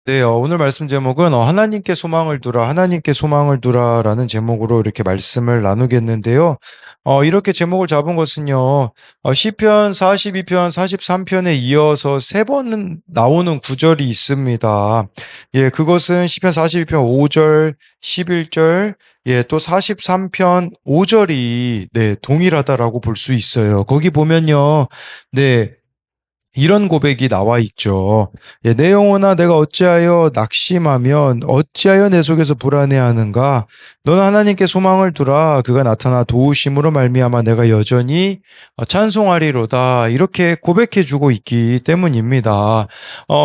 네, 오늘 말씀 제목은 하나님께 소망을 두라, 하나님께 소망을 두라라는 제목으로 이렇게 말씀을 나누겠는데요. 이렇게 제목을 잡은 것은요, 시편 42편, 43편에 이어서 세 번 나오는 구절이 있습니다. 예, 그것은 시편 42편 5절, 11절, 예, 또 43편 5절이 네, 동일하다라고 볼 수 있어요. 거기 보면요, 네. 이런 고백이 나와 있죠. 예, 내 영혼아 내가 어찌하여 낙심하면 어찌하여 내 속에서 불안해하는가? 너는 하나님께 소망을 두라. 그가 나타나 도우심으로 말미암아 내가 여전히 찬송하리로다. 이렇게 고백해 주고 있기 때문입니다.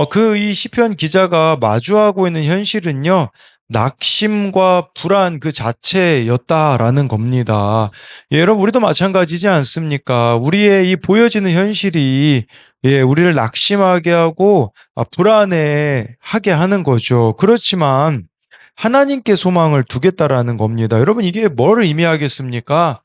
그 이 시편 기자가 마주하고 있는 현실은요. 낙심과 불안 그 자체였다라는 겁니다. 예, 여러분 우리도 마찬가지지 않습니까? 우리의 이 보여지는 현실이 예, 우리를 낙심하게 하고 불안해하게 하는 거죠. 그렇지만 하나님께 소망을 두겠다라는 겁니다. 여러분 이게 뭘 의미하겠습니까?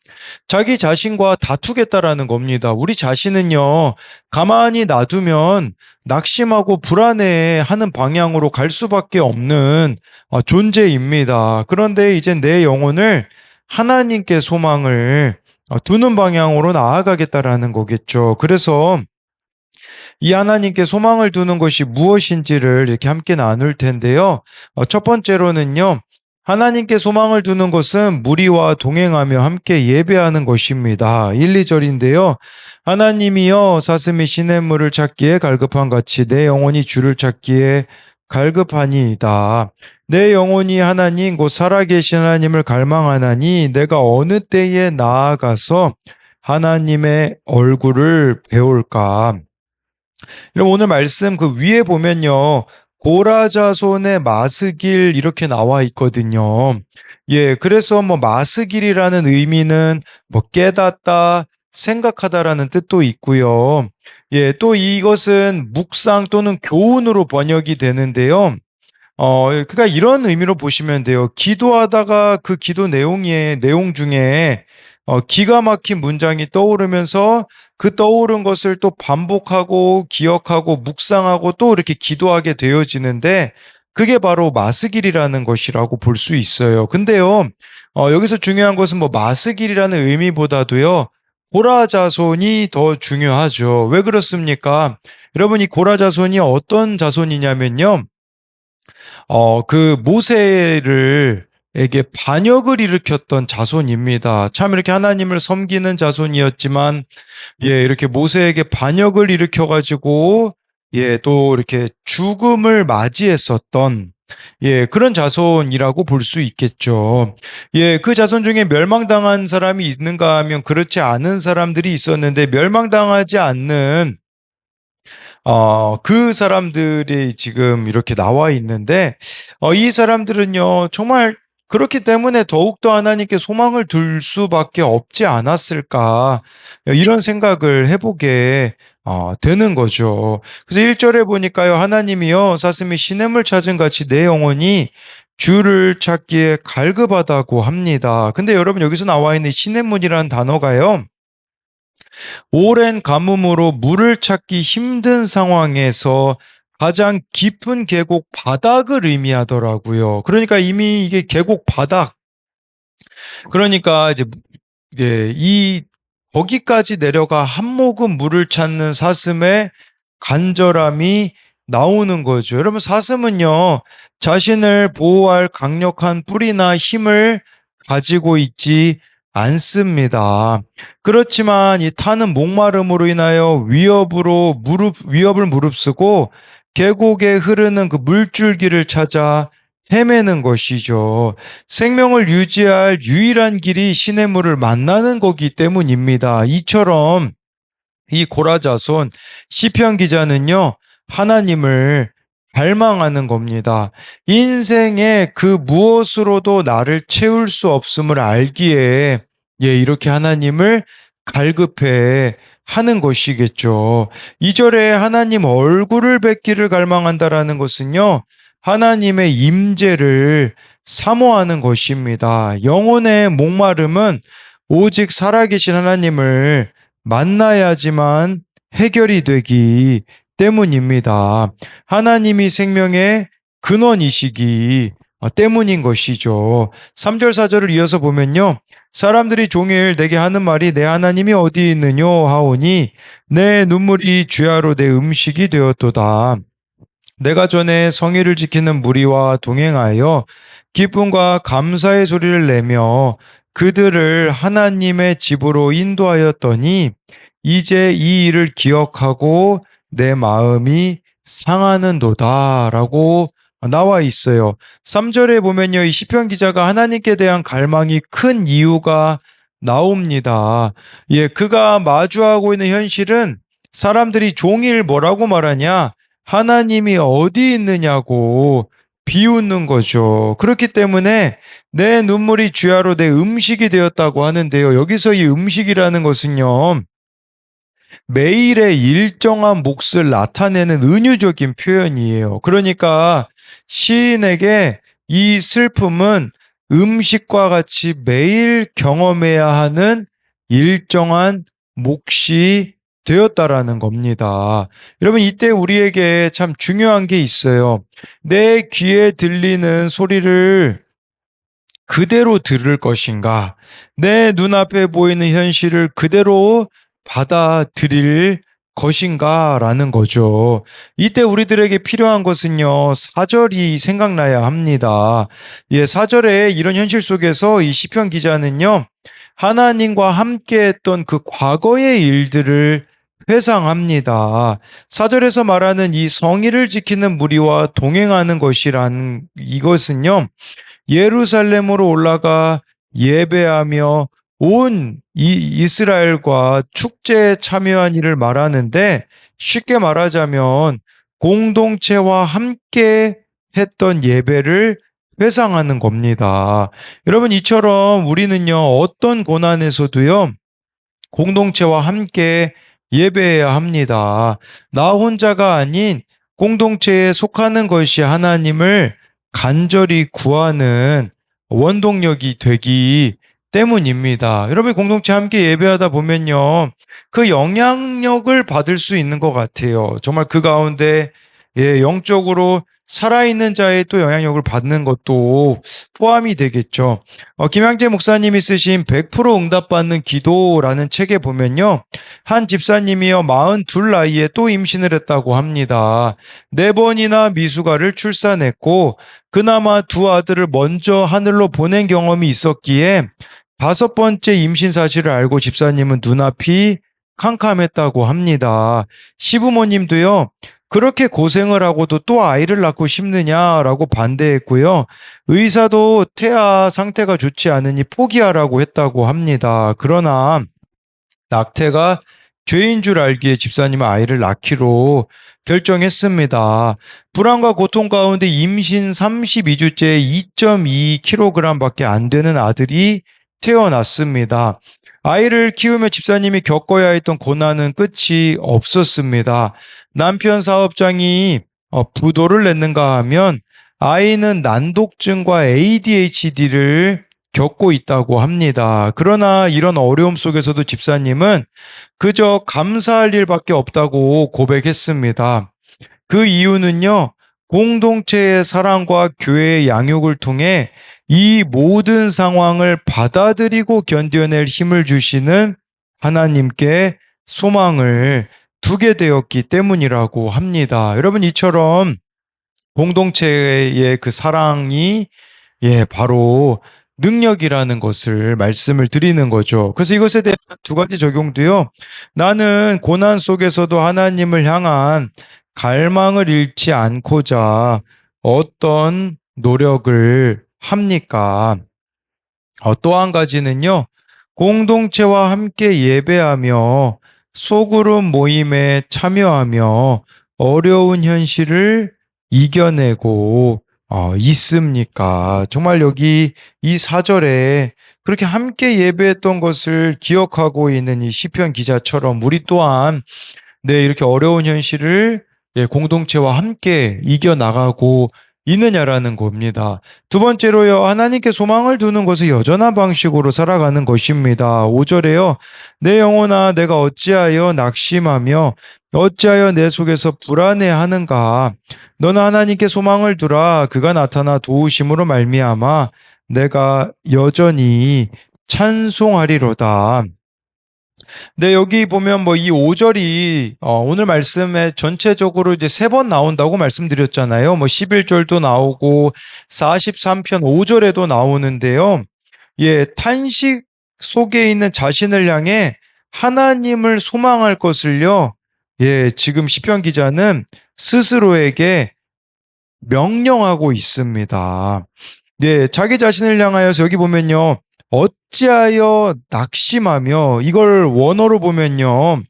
자기 자신과 다투겠다라는 겁니다. 우리 자신은요, 가만히 놔두면 낙심하고 불안해하는 방향으로 갈 수밖에 없는 존재입니다. 그런데 이제 내 영혼을 하나님께 소망을 두는 방향으로 나아가겠다라는 거겠죠. 그래서 이 하나님께 소망을 두는 것이 무엇인지를 이렇게 함께 나눌 텐데요. 첫 번째로는요. 하나님께 소망을 두는 것은 무리와 동행하며 함께 예배하는 것입니다. 1, 2절인데요. 하나님이여 사슴이 시냇물을 찾기에 갈급한 같이 내 영혼이 주를 찾기에 갈급하니이다. 내 영혼이 하나님 곧 살아계신 하나님을 갈망하나니 내가 어느 때에 나아가서 하나님의 얼굴을 배울까? 여러분 오늘 말씀 그 위에 보면요. 고라자손의 마스길 이렇게 나와 있거든요. 예, 그래서 뭐 마스길이라는 의미는 뭐 깨닫다, 생각하다라는 뜻도 있고요. 예, 또 이것은 묵상 또는 교훈으로 번역이 되는데요. 그러니까 이런 의미로 보시면 돼요. 기도하다가 그 기도 내용 중에 기가 막힌 문장이 떠오르면서 그 떠오른 것을 또 반복하고 기억하고 묵상하고 또 이렇게 기도하게 되어지는데 그게 바로 마스길이라는 것이라고 볼 수 있어요. 근데요, 여기서 중요한 것은 뭐 마스길이라는 의미보다도요, 고라자손이 더 중요하죠. 왜 그렇습니까? 여러분, 이 고라자손이 어떤 자손이냐면요, 그 모세를 에게 반역을 일으켰던 자손입니다. 참 이렇게 하나님을 섬기는 자손이었지만, 예, 이렇게 모세에게 반역을 일으켜가지고, 예, 또 이렇게 죽음을 맞이했었던, 예, 그런 자손이라고 볼 수 있겠죠. 예, 그 자손 중에 멸망당한 사람이 있는가 하면 그렇지 않은 사람들이 있었는데, 멸망당하지 않는 그 사람들이 지금 이렇게 나와 있는데, 이 사람들은요, 정말 그렇기 때문에 더욱더 하나님께 소망을 둘 수밖에 없지 않았을까, 이런 생각을 해보게 되는 거죠. 그래서 1절에 보니까요, 하나님이여, 사슴이 시냇물 찾은 같이 내 영혼이 주를 찾기에 갈급하다고 합니다. 근데 여러분, 여기서 나와 있는 시냇물이라는 단어가요, 오랜 가뭄으로 물을 찾기 힘든 상황에서 가장 깊은 계곡 바닥을 의미하더라고요. 그러니까 이미 이게 계곡 바닥, 그러니까 이제 예, 이 거기까지 내려가 한 모금 물을 찾는 사슴의 간절함이 나오는 거죠. 여러분, 사슴은요, 자신을 보호할 강력한 뿌리나 힘을 가지고 있지 않습니다. 그렇지만 이 타는 목마름으로 인하여 위협을 무릅쓰고 계곡에 흐르는 그 물줄기를 찾아 헤매는 것이죠. 생명을 유지할 유일한 길이 신의 물을 만나는 거기 때문입니다. 이처럼 이 고라자손 시편 기자는요, 하나님을 갈망하는 겁니다. 인생의 그 무엇으로도 나를 채울 수 없음을 알기에 예, 이렇게 하나님을 갈급해 하는 것이겠죠. 2절에 하나님 얼굴을 뵙기를 갈망한다라는 것은요, 하나님의 임재를 사모하는 것입니다. 영혼의 목마름은 오직 살아계신 하나님을 만나야지만 해결이 되기 때문입니다. 하나님이 생명의 근원이시기 때문인 것이죠. 3절 4절을 이어서 보면요. 사람들이 종일 내게 하는 말이 내 하나님이 어디 있느뇨 하오니 내 눈물이 주야로 내 음식이 되었도다. 내가 전에 성의를 지키는 무리와 동행하여 기쁨과 감사의 소리를 내며 그들을 하나님의 집으로 인도하였더니 이제 이 일을 기억하고 내 마음이 상하는도다라고 나와 있어요. 3절에 보면요. 이 시편 기자가 하나님께 대한 갈망이 큰 이유가 나옵니다. 예, 그가 마주하고 있는 현실은 사람들이 종일 뭐라고 말하냐? 하나님이 어디 있느냐고 비웃는 거죠. 그렇기 때문에 내 눈물이 주야로 내 음식이 되었다고 하는데요. 여기서 이 음식이라는 것은요. 매일의 일정한 몫을 나타내는 은유적인 표현이에요. 그러니까 시인에게 이 슬픔은 음식과 같이 매일 경험해야 하는 일정한 몫이 되었다라는 겁니다. 여러분, 이때 우리에게 참 중요한 게 있어요. 내 귀에 들리는 소리를 그대로 들을 것인가? 내 눈앞에 보이는 현실을 그대로 받아들일 것인가? 라는 거죠. 이때 우리들에게 필요한 것은요, 사절이 생각나야 합니다. 예, 사절에 이런 현실 속에서 이 시편 기자는요, 하나님과 함께 했던 그 과거의 일들을 회상합니다. 사절에서 말하는 이 성의를 지키는 무리와 동행하는 것이란 이것은요, 예루살렘으로 올라가 예배하며 온 이스라엘과 축제에 참여한 일을 말하는데 쉽게 말하자면 공동체와 함께 했던 예배를 회상하는 겁니다. 여러분, 이처럼 우리는요, 어떤 고난에서도요, 공동체와 함께 예배해야 합니다. 나 혼자가 아닌 공동체에 속하는 것이 하나님을 간절히 구하는 원동력이 되기 때문입니다. 여러분, 공동체 함께 예배하다 보면요, 그 영향력을 받을 수 있는 것 같아요. 정말 그 가운데 영적으로 살아있는 자의 또 영향력을 받는 것도 포함이 되겠죠. 김양재 목사님이 쓰신 100% 응답받는 기도라는 책에 보면요, 한 집사님이요 42 나이에 또 임신을 했다고 합니다. 4번이나 미숙아를 출산했고 그나마 2 아들을 먼저 하늘로 보낸 경험이 있었기에 5번째 임신 사실을 알고 집사님은 눈앞이 캄캄했다고 합니다. 시부모님도요, 그렇게 고생을 하고도 또 아이를 낳고 싶느냐라고 반대했고요. 의사도 태아 상태가 좋지 않으니 포기하라고 했다고 합니다. 그러나 낙태가 죄인 줄 알기에 집사님은 아이를 낳기로 결정했습니다. 불안과 고통 가운데 임신 32주째 2.2kg밖에 안 되는 아들이 태어났습니다. 아이를 키우며 집사님이 겪어야 했던 고난은 끝이 없었습니다. 남편 사업장이 부도를 냈는가 하면 아이는 난독증과 ADHD를 겪고 있다고 합니다. 그러나 이런 어려움 속에서도 집사님은 그저 감사할 일밖에 없다고 고백했습니다. 그 이유는요, 공동체의 사랑과 교회의 양육을 통해 이 모든 상황을 받아들이고 견뎌낼 힘을 주시는 하나님께 소망을 두게 되었기 때문이라고 합니다. 여러분, 이처럼 공동체의 그 사랑이 바로 능력이라는 것을 말씀을 드리는 거죠. 그래서 이것에 대한 2가지 적용도요. 나는 고난 속에서도 하나님을 향한 갈망을 잃지 않고자 어떤 노력을 합니까? 또 한 가지는요. 공동체와 함께 예배하며 소그룹 모임에 참여하며 어려운 현실을 이겨내고 있습니까? 정말 여기 이 4절에 그렇게 함께 예배했던 것을 기억하고 있는 이 시편 기자처럼 우리 또한 이렇게 어려운 현실을 공동체와 함께 이겨나가고 있느냐라는 겁니다. 두 번째로요, 하나님께 소망을 두는 것은 여전한 방식으로 살아가는 것입니다. 5절에요, 내 영혼아, 내가 어찌하여 낙심하며 어찌하여 내 속에서 불안해하는가? 너는 하나님께 소망을 두라. 그가 나타나 도우심으로 말미암아 내가 여전히 찬송하리로다. 네, 여기 보면 뭐 이 5절이 오늘 말씀에 전체적으로 이제 세 번 나온다고 말씀드렸잖아요. 뭐 11절도 나오고 43편 5절에도 나오는데요. 예, 탄식 속에 있는 자신을 향해 하나님을 소망할 것을요. 예, 지금 시편 기자는 스스로에게 명령하고 있습니다. 네, 자기 자신을 향하여서 여기 보면요. 어찌하여 낙심하며, 이걸 원어로 보면요.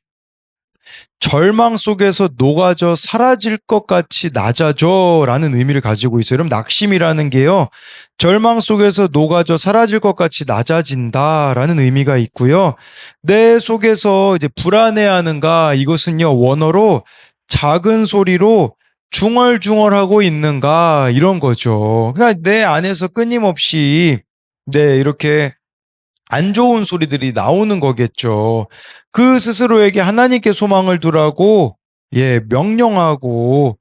절망 속에서 녹아져 사라질 것 같이 낮아져 라는 의미를 가지고 있어요. 그럼 낙심이라는 게요. 절망 속에서 녹아져 사라질 것 같이 낮아진다 라는 의미가 있고요. 내 속에서 이제 불안해하는가, 이것은요. 원어로 작은 소리로 중얼중얼하고 있는가 이런 거죠. 그러니까 내 안에서 끊임없이 네, 이렇게 안 좋은 소리들이 나오는 거겠죠. 그 스스로에게 하나님께 소망을 두라고 예, 명령하고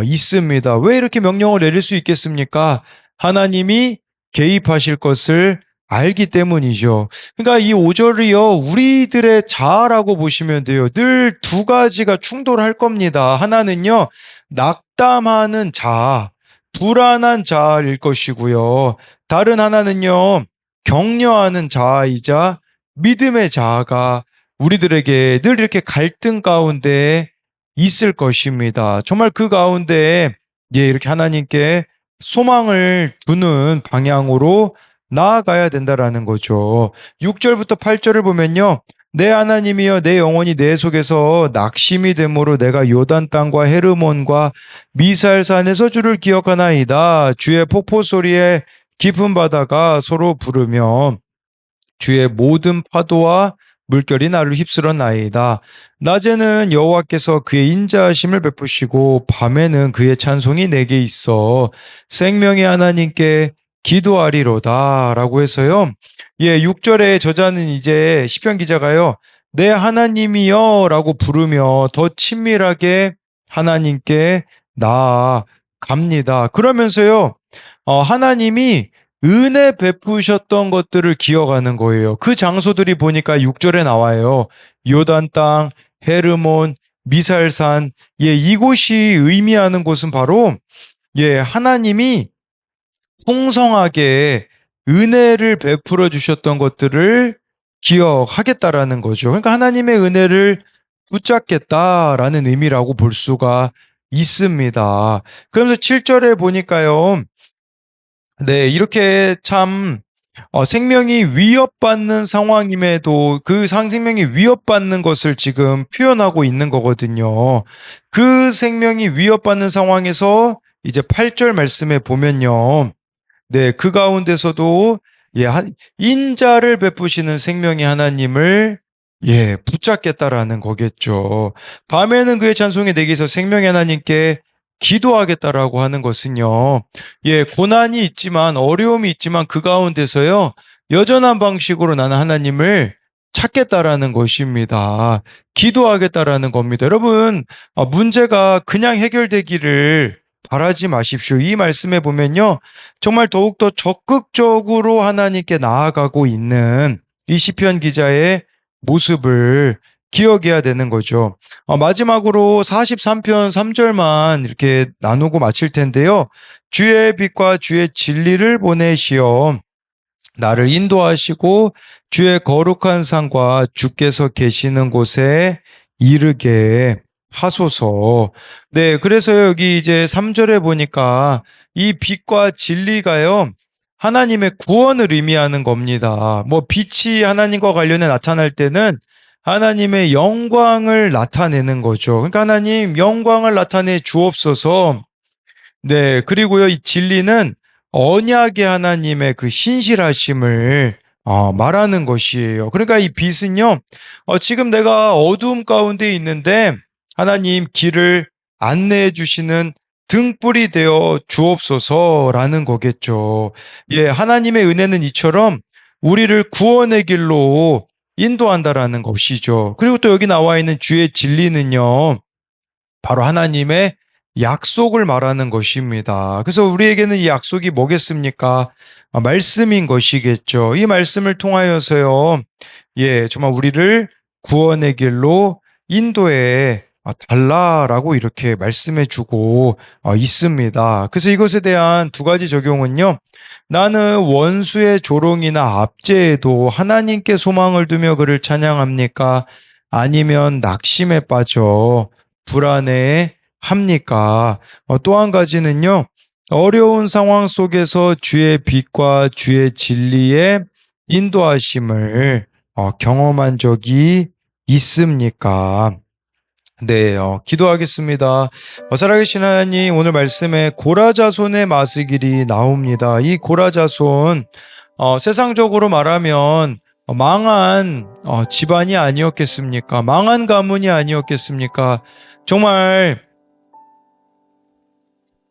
있습니다. 왜 이렇게 명령을 내릴 수 있겠습니까? 하나님이 개입하실 것을 알기 때문이죠. 그러니까 이 5절이요, 우리들의 자아라고 보시면 돼요. 늘 두 가지가 충돌할 겁니다. 하나는요, 낙담하는 자아, 불안한 자아일 것이고요. 다른 하나는요, 격려하는 자아이자 믿음의 자아가 우리들에게 늘 이렇게 갈등 가운데 있을 것입니다. 정말 그 가운데 예, 이렇게 하나님께 소망을 두는 방향으로 나아가야 된다라는 거죠. 6절부터 8절을 보면요. 내 하나님이여, 내 영혼이 내 속에서 낙심이 되므로 내가 요단 땅과 헤르몬과 미살산에서 주를 기억하나이다. 주의 폭포 소리에 깊은 바다가 서로 부르며 주의 모든 파도와 물결이 나를 휩쓸어나이다. 낮에는 여호와께서 그의 인자하심을 베푸시고 밤에는 그의 찬송이 내게 있어 생명의 하나님께 기도하리로다 라고 해서요. 예, 6절에 저자는 이제 시편 기자가요. 내 하나님이여 라고 부르며 더 친밀하게 하나님께 나아갑니다. 그러면서요. 하나님이 은혜 베푸셨던 것들을 기억하는 거예요. 그 장소들이 보니까 6절에 나와요. 요단 땅, 헤르몬, 미살산. 예, 이곳이 의미하는 곳은 바로 예, 하나님이 풍성하게 은혜를 베풀어 주셨던 것들을 기억하겠다라는 거죠. 그러니까 하나님의 은혜를 붙잡겠다라는 의미라고 볼 수가 있습니다. 그러면서 7절에 보니까요. 네, 이렇게 참 생명이 위협받는 상황임에도 그 생명이 위협받는 것을 지금 표현하고 있는 거거든요. 그 생명이 위협받는 상황에서 이제 8절 말씀에 보면요. 네, 그 가운데서도 예, 인자를 베푸시는 생명의 하나님을 예, 붙잡겠다라는 거겠죠. 밤에는 그의 찬송이 내게서 생명의 하나님께 기도하겠다라고 하는 것은요. 예, 고난이 있지만 어려움이 있지만 그 가운데서요. 여전한 방식으로 나는 하나님을 찾겠다라는 것입니다. 기도하겠다라는 겁니다. 여러분, 문제가 그냥 해결되기를 바라지 마십시오. 이 말씀에 보면요. 정말 더욱더 적극적으로 하나님께 나아가고 있는 이 시편 기자의 모습을 기억해야 되는 거죠. 마지막으로 43편 3절만 이렇게 나누고 마칠 텐데요. 주의 빛과 주의 진리를 보내시어 나를 인도하시고 주의 거룩한 산과 주께서 계시는 곳에 이르게 하소서. 네, 그래서 여기 이제 3절에 보니까 이 빛과 진리가요. 하나님의 구원을 의미하는 겁니다. 뭐 빛이 하나님과 관련해 나타날 때는 하나님의 영광을 나타내는 거죠. 그러니까 하나님 영광을 나타내 주옵소서. 네, 그리고요, 이 진리는 언약의 하나님의 그 신실하심을 말하는 것이에요. 그러니까 이 빛은요, 지금 내가 어두움 가운데 있는데 하나님 길을 안내해 주시는 등불이 되어 주옵소서라는 거겠죠. 예, 하나님의 은혜는 이처럼 우리를 구원의 길로 인도한다라는 것이죠. 그리고 또 여기 나와 있는 주의 진리는요, 바로 하나님의 약속을 말하는 것입니다. 그래서 우리에게는 이 약속이 뭐겠습니까? 말씀인 것이겠죠. 이 말씀을 통하여서요, 예, 정말 우리를 구원의 길로 인도해 달라라고 이렇게 말씀해 주고 있습니다. 그래서 이것에 대한 두 가지 적용은요, 나는 원수의 조롱이나 압제에도 하나님께 소망을 두며 그를 찬양합니까? 아니면 낙심에 빠져 불안해 합니까? 또 한 가지는요, 어려운 상황 속에서 주의 빛과 주의 진리의 인도하심을 경험한 적이 있습니까? 네, 기도하겠습니다. 살아계신 하나님, 오늘 말씀에 고라자손의 마스길이 나옵니다. 이 고라자손, 세상적으로 말하면 망한 집안이 아니었겠습니까? 망한 가문이 아니었겠습니까? 정말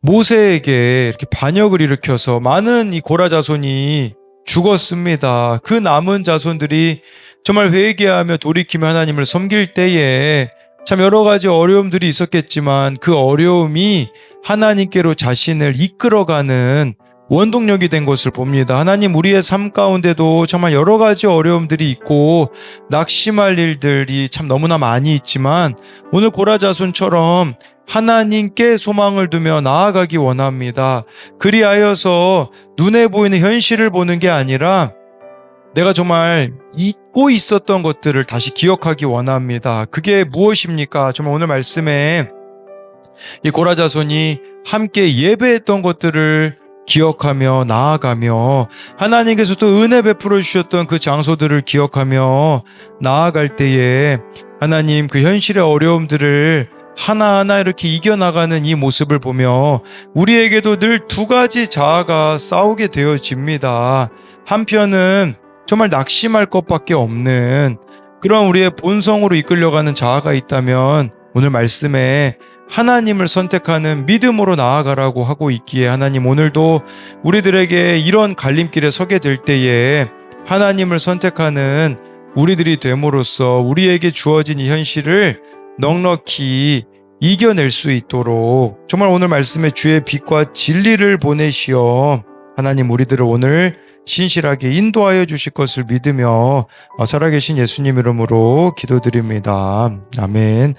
모세에게 이렇게 반역을 일으켜서 많은 이 고라 자손이 죽었습니다. 그 남은 자손들이 정말 회개하며 돌이키며 하나님을 섬길 때에 참 여러 가지 어려움들이 있었겠지만 그 어려움이 하나님께로 자신을 이끌어가는 원동력이 된 것을 봅니다. 하나님, 우리의 삶 가운데도 정말 여러 가지 어려움들이 있고 낙심할 일들이 참 너무나 많이 있지만 오늘 고라 자손처럼 하나님께 소망을 두며 나아가기 원합니다. 그리하여서 눈에 보이는 현실을 보는 게 아니라 내가 정말 잊고 있었던 것들을 다시 기억하기 원합니다. 그게 무엇입니까? 정말 오늘 말씀에 이 고라 자손이 함께 예배했던 것들을 기억하며 나아가며 하나님께서 또 은혜 베풀어 주셨던 그 장소들을 기억하며 나아갈 때에 하나님, 그 현실의 어려움들을 하나하나 이렇게 이겨나가는 이 모습을 보며 우리에게도 늘 두 가지 자아가 싸우게 되어집니다. 한편은 정말 낙심할 것밖에 없는 그런 우리의 본성으로 이끌려가는 자아가 있다면 오늘 말씀에 하나님을 선택하는 믿음으로 나아가라고 하고 있기에 하나님, 오늘도 우리들에게 이런 갈림길에 서게 될 때에 하나님을 선택하는 우리들이 됨으로써 우리에게 주어진 이 현실을 넉넉히 이겨낼 수 있도록 정말 오늘 말씀에 주의 빛과 진리를 보내시어 하나님, 우리들을 오늘 신실하게 인도하여 주실 것을 믿으며 살아계신 예수님 이름으로 기도드립니다. 아멘.